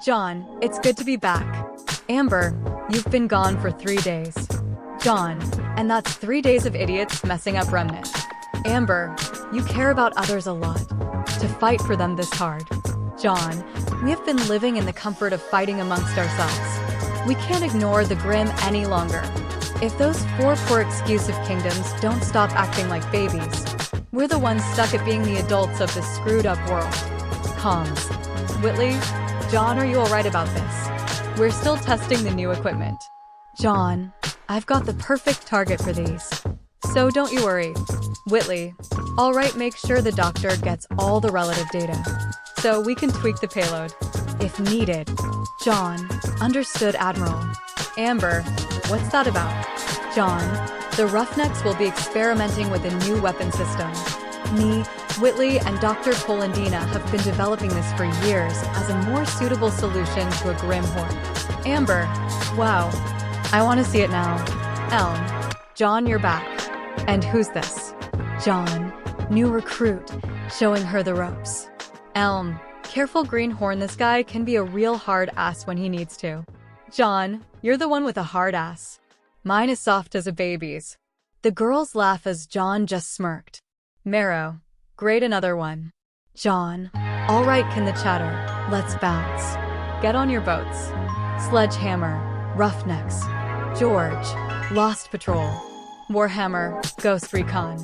John, it's good to be back. Amber, you've been gone for 3 days. John, and that's 3 days of idiots messing up Remnant. Amber, you care about others a lot. To fight for them this hard. John, we have been living in the comfort of fighting amongst ourselves. We can't ignore the Grimm any longer. If those 4 poor exclusive kingdoms don't stop acting like babies, we're the ones stuck at being the adults of this screwed up world. Comms. Whitley, John, are you alright about this? We're still testing the new equipment. John, I've got the perfect target for these. So don't you worry. Whitley, alright, make sure the doctor gets all the relative data, so we can tweak the payload, if needed. John, understood, Admiral. Amber, what's that about? John, the Roughnecks will be experimenting with a new weapon system. Me, Whitley, and Dr. Polandina have been developing this for years as a more suitable solution to a Grimm horde. Amber, wow. I want to see it now. Elm, John, you're back. And who's this? John, new recruit, showing her the ropes. Elm, careful, Greenhorn, this guy can be a real hard ass when he needs to. John, you're the one with a hard ass. Mine is soft as a baby's. The girls laugh as John just smirked. Marrow, great, another one. John, alright, can the chatter, let's bounce. Get on your boats. Sledgehammer, Roughnecks. George, Lost Patrol. Warhammer, Ghost Recon.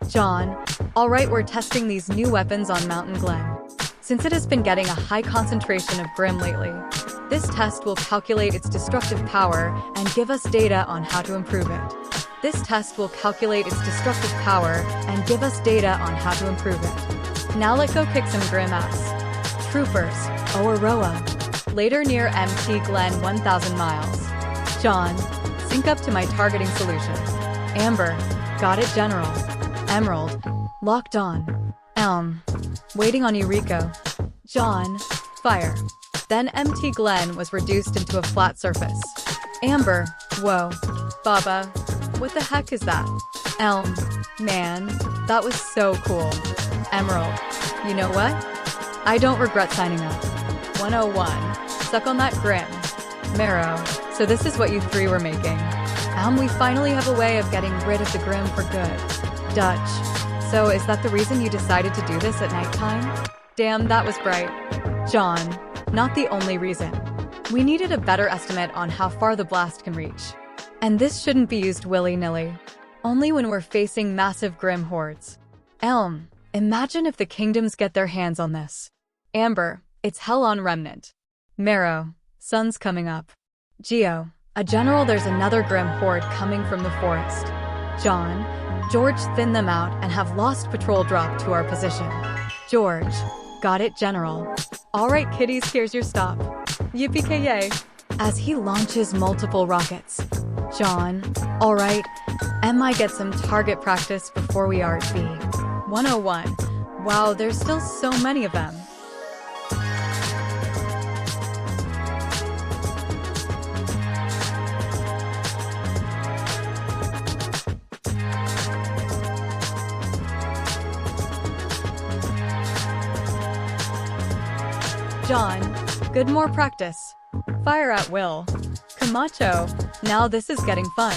John, alright, we're testing these new weapons on Mountain Glen. Since it has been getting a high concentration of Grimm lately, this test will calculate its destructive power and give us data on how to improve it. Now let's go kick some Grimm ass. Troopers, Oaroa. Later near MT Glen, 1,000 miles. John, sync up to my targeting solution. Amber, got it, General. Emerald, locked on. Elm, waiting on you, Rico. John, fire. Then MT Glen was reduced into a flat surface. Amber, whoa. Baba, what the heck is that? Elm, man, that was so cool. Emerald, you know what? I don't regret signing up. 101, suck on that Grimm. Marrow, so this is what you 3 were making. We finally have a way of getting rid of the Grimm for good. Dutch, so is that the reason you decided to do this at nighttime? Damn, that was bright. John, not the only reason. We needed a better estimate on how far the blast can reach. And this shouldn't be used willy-nilly. Only when we're facing massive Grimm hordes. Elm, imagine if the kingdoms get their hands on this. Amber, it's hell on Remnant. Marrow, sun's coming up. Geo, a general, there's another Grimm horde coming from the forest. John, George, thin them out and have Lost Patrol drop to our position. George, got it, General. Alright, kiddies, here's your stop. Yippee-ki-yay. As he launches multiple rockets. John, alright, might get some target practice before we RWBY. 101. Wow, there's still so many of them. John, good, more practice. Fire at will. Camacho, now this is getting fun.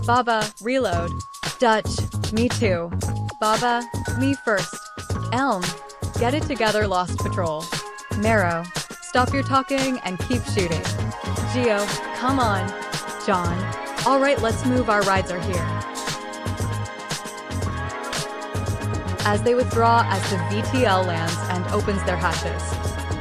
Baba, reload. Dutch, me too. Baba, me first. Elm, get it together, Lost Patrol. Marrow, stop your talking and keep shooting. Geo, come on. John, alright, let's move, our rides are here. As they withdraw, as the VTL lands and opens their hatches.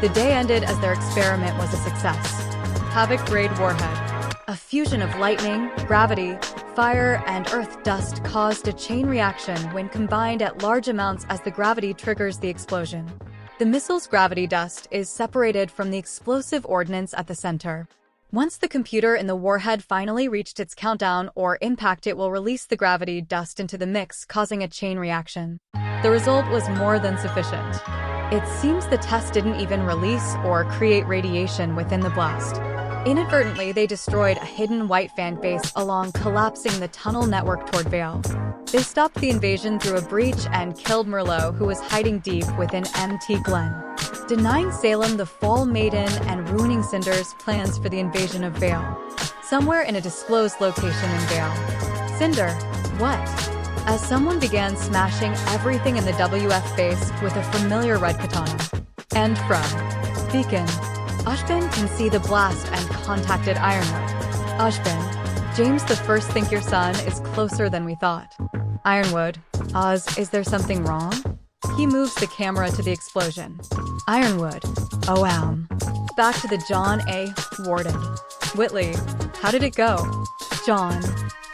The day ended as their experiment was a success. HAVOC grade warhead. A fusion of lightning, gravity, fire, and earth dust caused a chain reaction when combined at large amounts as the gravity triggers the explosion. The missile's gravity dust is separated from the explosive ordnance at the center. Once the computer in the warhead finally reached its countdown or impact, it will release the gravity dust into the mix, causing a chain reaction. The result was more than sufficient. It seems the test didn't even release or create radiation within the blast. Inadvertently, they destroyed a hidden white fan base along collapsing the tunnel network toward Vale. They stopped the invasion through a breach and killed Merlot, who was hiding deep within MT Glen. denying Salem the Fall Maiden and ruining Cinder's plans for the invasion of Vale. Somewhere in a disclosed location in Vale. Cinder, what? As someone began smashing everything in the WF base with a familiar red katana. And from Beacon, Ushbin can see the blast and contacted Ironwood. Ushbin, James the First think your son is closer than we thought. Ironwood, Oz, is there something wrong? He moves the camera to the explosion. Ironwood, oh wow. Back to the John A. Warden. Whitley, how did it go? John,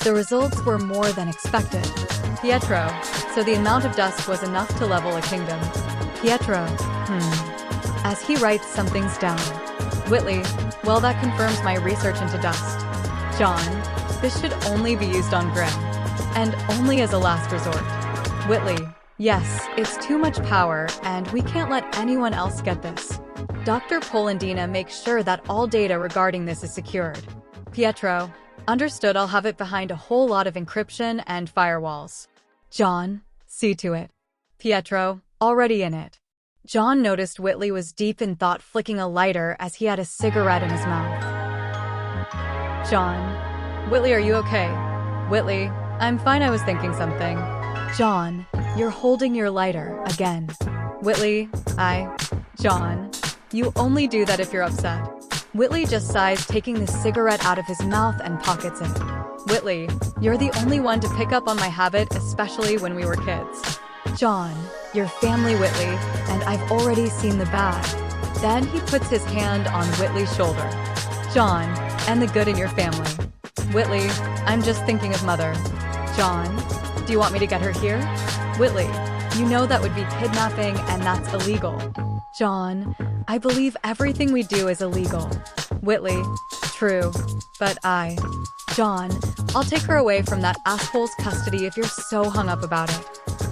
the results were more than expected. Pietro, so the amount of dust was enough to level a kingdom. Pietro, as he writes some things down. Whitley, well, that confirms my research into dust. John, this should only be used on Grimm. And only as a last resort. Whitley, yes, it's too much power, and we can't let anyone else get this. Dr. Polendina makes sure that all data regarding this is secured. Pietro, understood, I'll have it behind a whole lot of encryption and firewalls. John, see to it. Pietro, already in it. John noticed Whitley was deep in thought, flicking a lighter as he had a cigarette in his mouth. John, Whitley, are you okay? Whitley, I'm fine, I was thinking something. John, you're holding your lighter, again. Whitley, John, you only do that if you're upset. Whitley just sighs, taking the cigarette out of his mouth and pockets it. Whitley, you're the only one to pick up on my habit, especially when we were kids. John, your family, Whitley, and I've already seen the bad. Then he puts his hand on Whitley's shoulder. John, and the good in your family. Whitley, I'm just thinking of Mother. John, do you want me to get her here? Whitley, you know that would be kidnapping and that's illegal. John, I believe everything we do is illegal. Whitley, true, but John, I'll take her away from that asshole's custody if you're so hung up about it.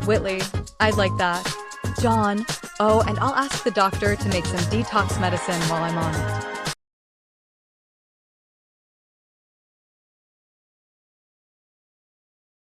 Whitley, I'd like that. John, oh, and I'll ask the doctor to make some detox medicine while I'm on it.